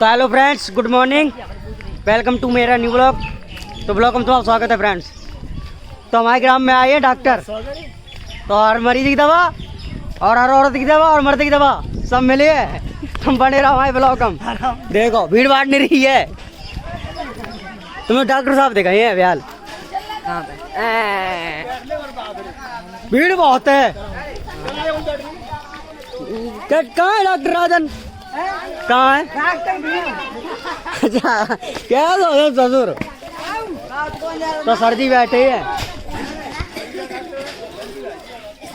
तो hello friends, good morning, welcome to मेरा new blog. तो ब्लॉग में तुम्हारा स्वागत है फ्रेंड्स। तो हमारे ग्राम में आए हैं डॉक्टर, तो हर मरीज की दवा और हर औरत की दवा और मर्द की दवा सब मिले है। तुम बने रहो हमारे ब्लॉग हम। देखो भीड़ भाड़ नहीं रही है। तुम्हें डॉक्टर साहब दिखाई है बिहाल, भीड़ बहुत है। कहाँ है डॉक्टर राजन, कहाँ है? अच्छा क्या ससुर, तो सर जी बैठे हैं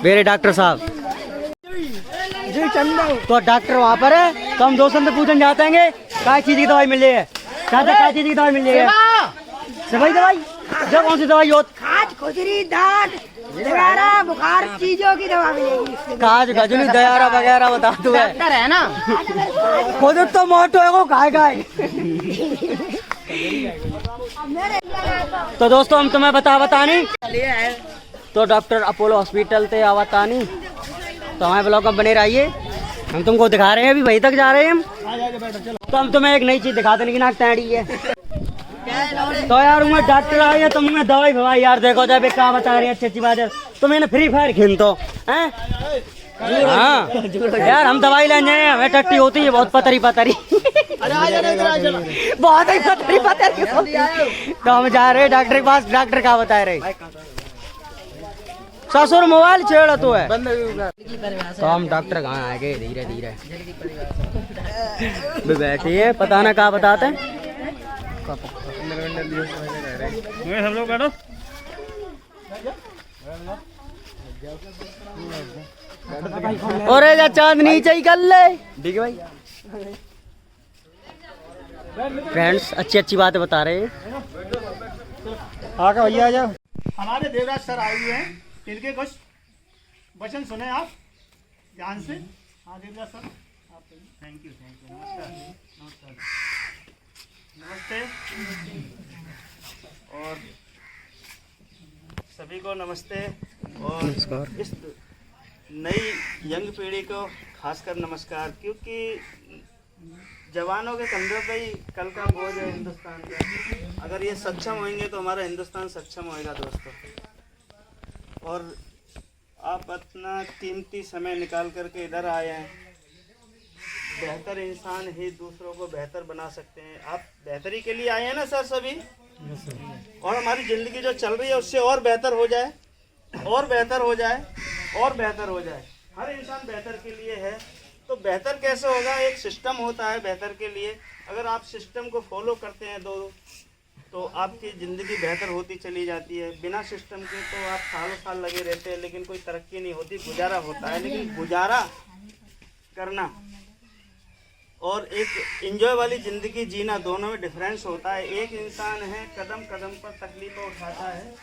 मेरे डॉक्टर साहब। तो डॉक्टर वहाँ पर है, तो हम दोस्तों से पूछने जाते हैं क्या चीज की दवाई मिल रही है। क्या चीज की दवाई मिल रही है? सफाई दवाई, जो कौन सी दवाई होती? खाज खुजरी दांत दयारा बुखार चीजों की दवा मिलेगी। काज गजली दयारा वगैरह बता दो है ना। खुद तो मोटो है वो खाएगा। तो दोस्तों हम तुम्हें बतानी तो डॉक्टर अपोलो हॉस्पिटल से आवतानी, तो हमारे ब्लॉग में बने रहिए। हम तुमको दिखा रहे हैं, अभी वहीं तक जा रहे हैं हम। तो हम तुम्हें एक नई चीज दिखा देने की नाक तैयारी है। तो यार मैं डॉक्टर आ गया, तुम मैं दवाई भवाई यार देखो जब क्या बता रही है अच्छी अच्छी बात है। तो मैंने फ्री फायर खेल तो हैं। हाँ यार हम दवाई लेने जाए, हमें टट्टी होती है बहुत पतरी पतरी, बहुत ही पतरी पतरी। तो हम जा रहे हैं डॉक्टर के पास। डॉक्टर क्या बता रहे? ससुर मोबाइल छेड़ा तो है। तो हम डॉक्टर कहाँ आ गए, धीरे धीरे बैठे हैं, पता ना क्या बताते हैं। हम लोग बैठो। और जा चांद नीचे ही कर ले, ठीक है भाई। फ्रेंड्स अच्छी अच्छी बातें बता रहे हैं। आके भैया आ जाओ। हमारे देवराज सर आए हुए हैं, इनके कुछ वचन सुने आप ध्यान से। हाँ देवराज सर, आप थैंक यू नमस्कार नमस्कार नमस्ते। और सभी को नमस्ते, और इस नई यंग पीढ़ी को खासकर नमस्कार, क्योंकि जवानों के कंधों पे ही कल का बोझ है हिंदुस्तान का। अगर ये सक्षम होंगे तो हमारा हिंदुस्तान सक्षम होएगा दोस्तों। और आप अपना कीमती समय निकाल करके इधर आए हैं। बेहतर इंसान ही दूसरों को बेहतर बना सकते हैं। आप बेहतरी के लिए आए हैं ना सर सभी, और हमारी ज़िंदगी जो चल रही है उससे और बेहतर हो जाए, और बेहतर हो जाए, और बेहतर हो जाए। हर इंसान बेहतर के लिए है। तो बेहतर कैसे होगा? एक सिस्टम होता है बेहतर के लिए। अगर आप सिस्टम को फॉलो करते हैं तो आपकी ज़िंदगी बेहतर होती चली जाती है। बिना सिस्टम के तो आप सालों साल लगे रहते हैं, लेकिन कोई तरक्की नहीं होती। गुजारा होता है, लेकिन गुजारा करना और एक एंजॉय वाली ज़िंदगी जीना, दोनों में डिफरेंस होता है। एक इंसान है कदम कदम पर तकलीफ़ें उठाता है,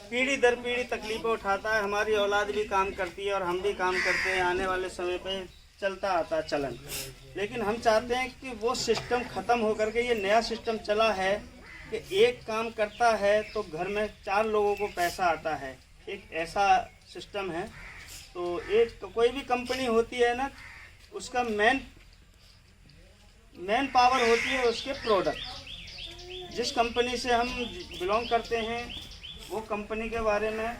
पीढ़ी दर पीढ़ी तकलीफ़ें उठाता है। हमारी औलाद भी काम करती है और हम भी काम करते हैं। आने वाले समय पे चलता आता चलन, लेकिन हम चाहते हैं कि वो सिस्टम ख़त्म होकर के ये नया सिस्टम चला है कि एक काम करता है तो घर में 4 लोगों को पैसा आता है। एक ऐसा सिस्टम है। तो एक कोई भी कंपनी होती है ना, उसका मेन पावर होती है उसके प्रोडक्ट। जिस कंपनी से हम बिलोंग करते हैं वो कंपनी के बारे में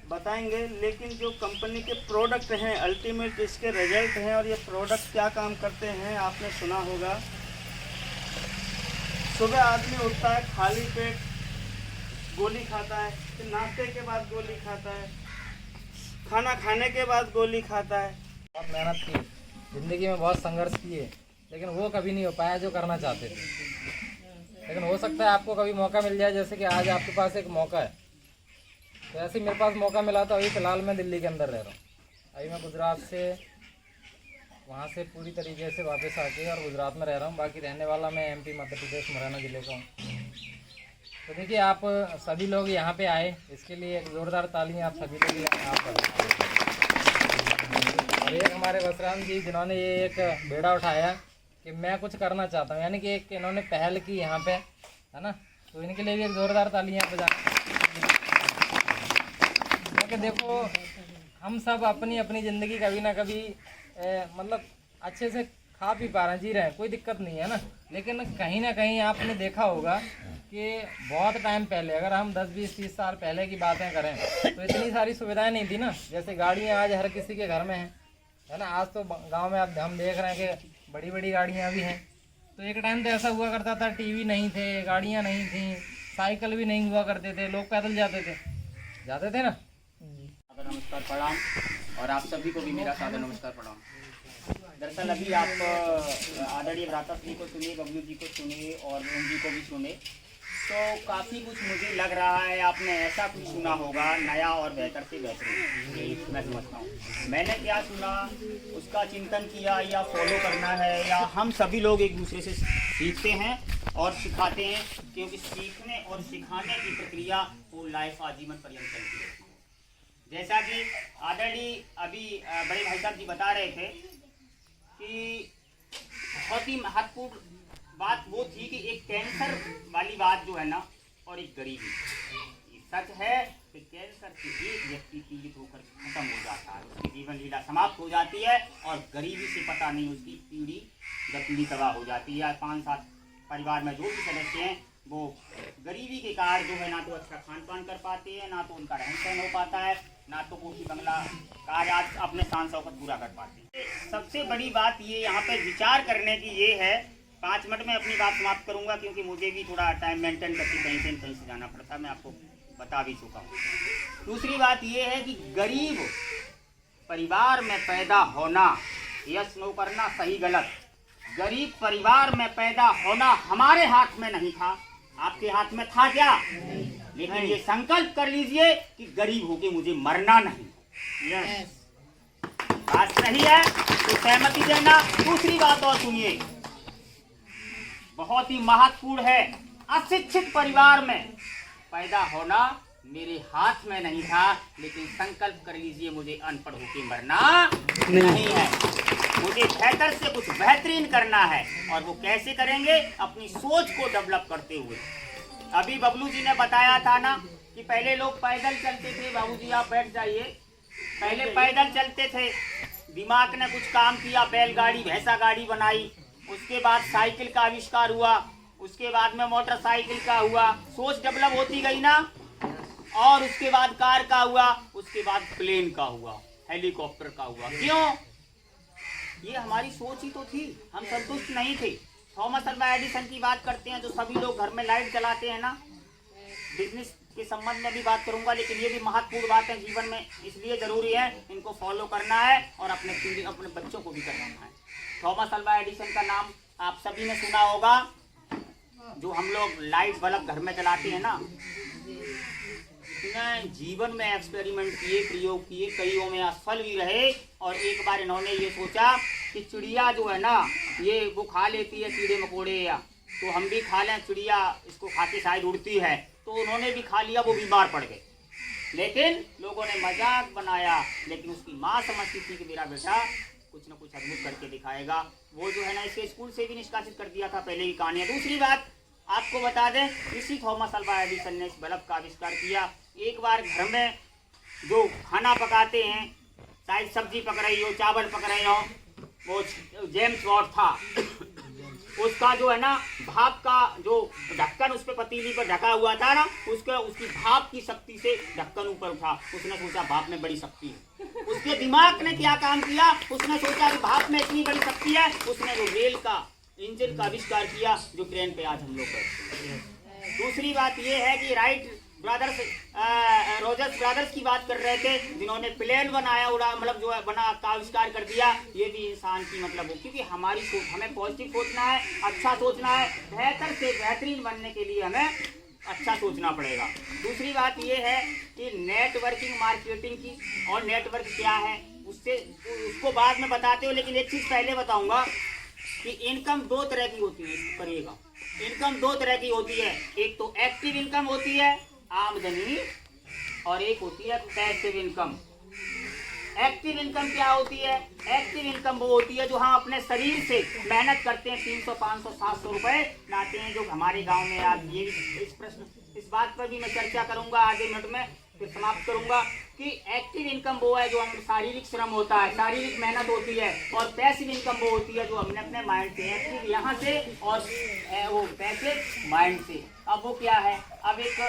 बताएंगे, लेकिन जो कंपनी के प्रोडक्ट हैं अल्टीमेट इसके रिजल्ट हैं। और ये प्रोडक्ट क्या काम करते हैं आपने सुना होगा। सुबह आदमी उठता है, खाली पेट गोली खाता है, फिर नाश्ते के बाद गोली खाता है, खाना खाने के बाद गोली खाता है। बहुत मेहनत की, ज़िंदगी में बहुत संघर्ष किए, लेकिन वो कभी नहीं हो पाया जो करना चाहते थे। लेकिन हो सकता है आपको कभी मौका मिल जाए, जैसे कि आज आपके पास एक मौका है। तो ऐसे ही मेरे पास मौका मिला था। अभी फ़िलहाल मैं दिल्ली के अंदर रह रहा हूँ। अभी मैं गुजरात से वहाँ से पूरी तरीके से वापस आके और गुजरात में रह रहा हूँ। बाकी रहने वाला मैं MP मध्य प्रदेश मुरैना ज़िले का हूँ। तो देखिए आप सभी लोग यहाँ पे आए, इसके लिए एक ज़ोरदार ताली आप सभी लोग यहाँ पर। और एक हमारे वसराम जी जिन्होंने ये एक बेड़ा उठाया कि मैं कुछ करना चाहता हूँ, यानी कि एक इन्होंने पहल की यहाँ पे, है ना। तो इनके लिए भी एक ज़ोरदार ताली यहाँ बजा। क्योंकि देखो हम सब अपनी अपनी ज़िंदगी कभी ना कभी मतलब अच्छे से खा पी पा रहे हैं, जी रहे हैं, कोई दिक्कत नहीं है ना। लेकिन कहीं ना कहीं आपने देखा होगा कि बहुत टाइम पहले, अगर हम 10, 20, 30 साल पहले की बातें करें तो इतनी सारी सुविधाएं नहीं थी ना। जैसे गाड़ियां आज हर किसी के घर में हैं, है ना। आज तो गांव में अब हम देख रहे हैं कि बड़ी बड़ी गाड़ियां भी हैं। तो एक टाइम तो ऐसा हुआ करता था, टीवी नहीं थे, गाड़ियां नहीं थी, साइकिल भी नहीं हुआ करते थे, लोग पैदल जाते थे ना। सादर नमस्कार प्रणाम, और आप सभी को भी मेरा सादर नमस्कार प्रणाम। दरअसल अभी आप आदरणीय भ्राता श्री को सुनिए, बबलू जी को सुनिए और रोहन जी को भी सुने, तो काफ़ी कुछ मुझे लग रहा है आपने ऐसा कुछ सुना होगा नया और बेहतर से बेहतरीन। मैं समझता हूँ मैंने क्या सुना उसका चिंतन किया या फॉलो करना है, या हम सभी लोग एक दूसरे से सीखते हैं और सिखाते हैं, क्योंकि सीखने और सिखाने की प्रक्रिया वो लाइफ आजीवन पर्यंत चलती है। जैसा कि आदरणीय अभी बड़े भाई साहब जी बता रहे थे कि बहुत ही महत्वपूर्ण बात वो थी कि एक कैंसर वाली बात जो है ना, और एक गरीबी। सच है कि कैंसर से एक व्यक्ति पीड़ित होकर खत्म हो जाता है, उसकी जीवन लीला समाप्त हो जाती है, और गरीबी से पता नहीं उसकी पीढ़ी तबाह हो जाती है। 5-7 परिवार में जो भी सदस्य हैं वो गरीबी के कारण जो है ना तो अच्छा खान पान कर पाते हैं, ना तो उनका रहन सहन हो पाता है, ना तो कोठी बंगला कार्य आज अपने शान शौकत पूरा कर पाते हैं। सबसे बड़ी बात ये यहाँ पे विचार करने की ये है, 5 मिनट में अपनी बात समाप्त करूंगा क्योंकि मुझे भी थोड़ा टाइम मेंटेन करके कहीं से जाना पड़ता, मैं आपको बता भी चुका हूँ। दूसरी बात ये है कि गरीब परिवार में पैदा होना, यस नो करना सही गलत, गरीब परिवार में पैदा होना हमारे हाथ में नहीं था, आपके हाथ में था क्या? लेकिन ये संकल्प कर लीजिए कि गरीब होके मुझे मरना नहीं। यस, बात सही है तो सहमति देना। दूसरी बात और सुनिए, बहुत ही महत्वपूर्ण है, अशिक्षित परिवार में पैदा होना मेरे हाथ में नहीं था, लेकिन संकल्प कर लीजिए मुझे अनपढ़ होके मरना नहीं है, मुझे बेहतर से कुछ बेहतरीन करना है। और वो कैसे करेंगे? अपनी सोच को डेवलप करते हुए। अभी बबलू जी ने बताया था ना कि पहले लोग पैदल चलते थे। बाबू जी आप बैठ जाइए। पहले पैदल चलते थे, दिमाग ने कुछ काम किया, बैलगाड़ी भैंसा गाड़ी बनाई, उसके बाद साइकिल का आविष्कार हुआ, उसके बाद में मोटरसाइकिल का हुआ, सोच डेवलप होती गई ना, और उसके बाद कार का हुआ, उसके बाद प्लेन का हुआ, हेलीकॉप्टर का हुआ। क्यों? ये हमारी सोच ही तो थी, हम संतुष्ट नहीं थे। थॉमस अल्वा एडिसन की बात करते हैं, जो सभी लोग घर में लाइट जलाते हैं ना, बिजनेस के संबंध में भी बात करूंगा, लेकिन ये भी महत्वपूर्ण बात है जीवन में, इसलिए जरूरी है इनको फॉलो करना है और अपने बच्चों को भी करवाना है। थॉमस अल्वा एडिसन का नाम आप सभी ने सुना होगा, जो हम लोग लाइट बल्ब घर में जलाते हैं ना, जीवन में एक्सपेरिमेंट किए, प्रयोग किए, कईयों में असफल भी रहे। और एक बार इन्होंने ये सोचा कि चिड़िया जो है ना, ये वो खा लेती है कीड़े मकोड़े, या तो हम भी खा लें, चिड़िया इसको खा के शायद उड़ती है, तो उन्होंने भी खा लिया, वो बीमार पड़ गए। लेकिन लोगों ने मजाक बनाया, लेकिन उसकी माँ समझती थी कि मेरा बेटा कुछ न कुछ अद्भुत करके दिखाएगा। वो जो है ना इसके स्कूल से भी निष्कासित कर दिया था पहले की कहानियाँ। दूसरी बात आपको बता दें, इसी थॉमस अल्वा एडिसन ने इस बल्ब का आविष्कार किया। एक बार घर में जो खाना पकाते हैं, शायद सब्जी पक रही हो, चावल पक रहे हो, वो जेम्स वॉट था, उसका जो है ना भाप का जो ढक्कन उस पर पतीली पर ढका हुआ था ना, उसकी भाप की शक्ति से ढक्कन ऊपर उठा। उसने सोचा भाप में बड़ी शक्ति है। उसके दिमाग ने क्या काम किया, उसने सोचा कि भाप में इतनी बड़ी शक्ति है, उसने वो रेल का इंजन का आविष्कार किया, जो ट्रेन पे आज हम लोग करते। दूसरी बात ये है कि राइट ब्रदर्स, रोजर्स ब्रदर्स की बात कर रहे थे, जिन्होंने प्लेन बनाया, उड़ा, मतलब जो है बना का आविष्कार कर दिया। ये भी इंसान की मतलब हो, क्योंकि हमारी सोच, हमें पॉजिटिव सोचना है, अच्छा सोचना है, बेहतर से बेहतरीन बनने के लिए हमें अच्छा सोचना पड़ेगा। दूसरी बात ये है कि नेटवर्किंग मार्केटिंग की, और नेटवर्क क्या है उसको बाद में बताते हो, लेकिन एक चीज़ पहले बताऊंगा कि इनकम 2 तरह की होती है। करिएगा, इनकम 2 तरह की होती है, एक तो एक्टिव इनकम होती है, आमदनी, और एक होती है पैसिव इनकम। एक्टिव इनकम क्या होती है? एक्टिव इनकम वो होती है जो हम अपने शरीर से मेहनत करते हैं, 300, 500, 700 रुपए लाते हैं, जो हमारे गांव में आज ये इस बात पर भी मैं चर्चा करूंगा आधे मिनट में, फिर समाप्त करूंगा। कि एक्टिव इनकम वो है जो हम शारीरिक श्रम होता है, शारीरिक मेहनत होती है, और पैसिव इनकम वो होती है जो हमने अपने माइंड से, एक्टिव यहाँ से और वो पैसिव माइंड से। अब वो क्या है, अब एक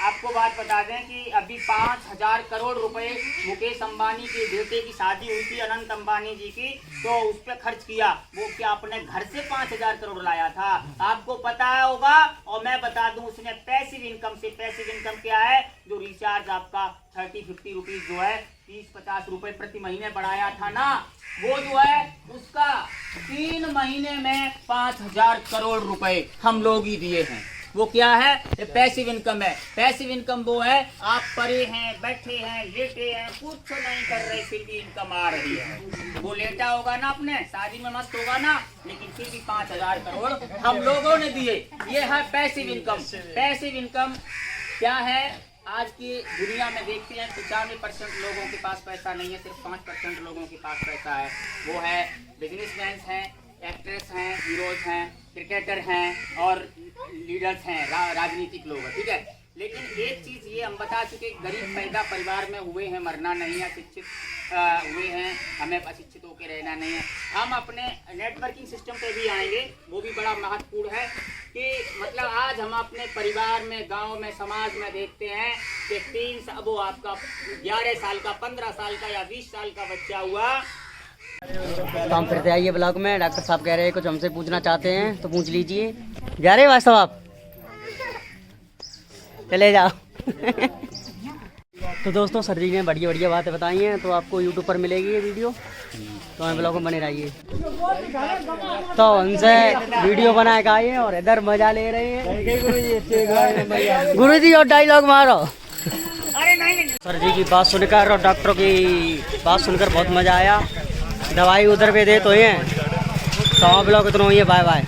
आपको बात बता दें कि अभी 5,000 करोड़ रुपए मुकेश अंबानी के बेटे की शादी हुई थी, अनंत अंबानी जी की, तो उस पर खर्च किया। वो क्या अपने घर से 5,000 करोड़ लाया था, आपको पता होगा। और मैं बता दूं उसने पैसिव इनकम से, पैसिव इनकम क्या है, जो रिचार्ज आपका 30-50 रुपीज जो है 30-50 रुपए प्रति महीने बढ़ाया था ना, वो जो है उसका 3 महीने में 5,000 करोड़ रुपए हम लोग ही दिए हैं। वो क्या है, ये पैसिव इनकम है। पैसिव इनकम वो है आप पड़े हैं, बैठे हैं, लेटे हैं, कुछ नहीं कर रहे, फिर भी इनकम आ रही है। वो लेटा होगा ना, अपने शादी में मस्त होगा ना, लेकिन फिर भी 5,000 करोड़ हम लोगों ने दिए। ये है पैसिव इनकम। पैसिव इनकम क्या है, आज की दुनिया में देखते हैं 95% लोगों के पास पैसा नहीं है, सिर्फ 5% लोगों के पास पैसा है। वो है बिजनेसमैन हैं, एक्ट्रेस हैं, हीरोज हैं, क्रिकेटर हैं और लीडर्स हैं, राजनीतिक लोग हैं, ठीक है। लेकिन एक चीज़ ये हम बता चुके, गरीब पैदा परिवार में हुए हैं, मरना नहीं है, शिक्षित हुए हैं, हमें अशिक्षित होकर रहना नहीं है। हम अपने नेटवर्किंग सिस्टम पे भी आएंगे, वो भी बड़ा महत्वपूर्ण है कि मतलब आज हम अपने परिवार में, गांव में, समाज में देखते हैं कि वो आपका 11 साल का, 15 साल का या 20 साल का बच्चा हुआ। तो हम फिरते आइए ब्लॉग में। डॉक्टर साहब कह रहे हैं कुछ हमसे पूछना चाहते हैं तो पूछ लीजिए। जा रहे वास्तव आप, चले जाओ। तो दोस्तों सर जी ने बढ़िया बढ़िया बातें बताई हैं, तो आपको यूट्यूब पर मिलेगी ये वीडियो, तो हमें ब्लॉग में बने रहिए। तो उनसे वीडियो बना के आइए और इधर मजा ले रहे हैं। गुरु जी और डायलॉग मारो। सर जी की बात सुनकर और डॉक्टरों की बात सुनकर बहुत मजा आया। दवाई उधर पे दे तो ये, तो ब्लॉग इतना ही है, बाय बाय।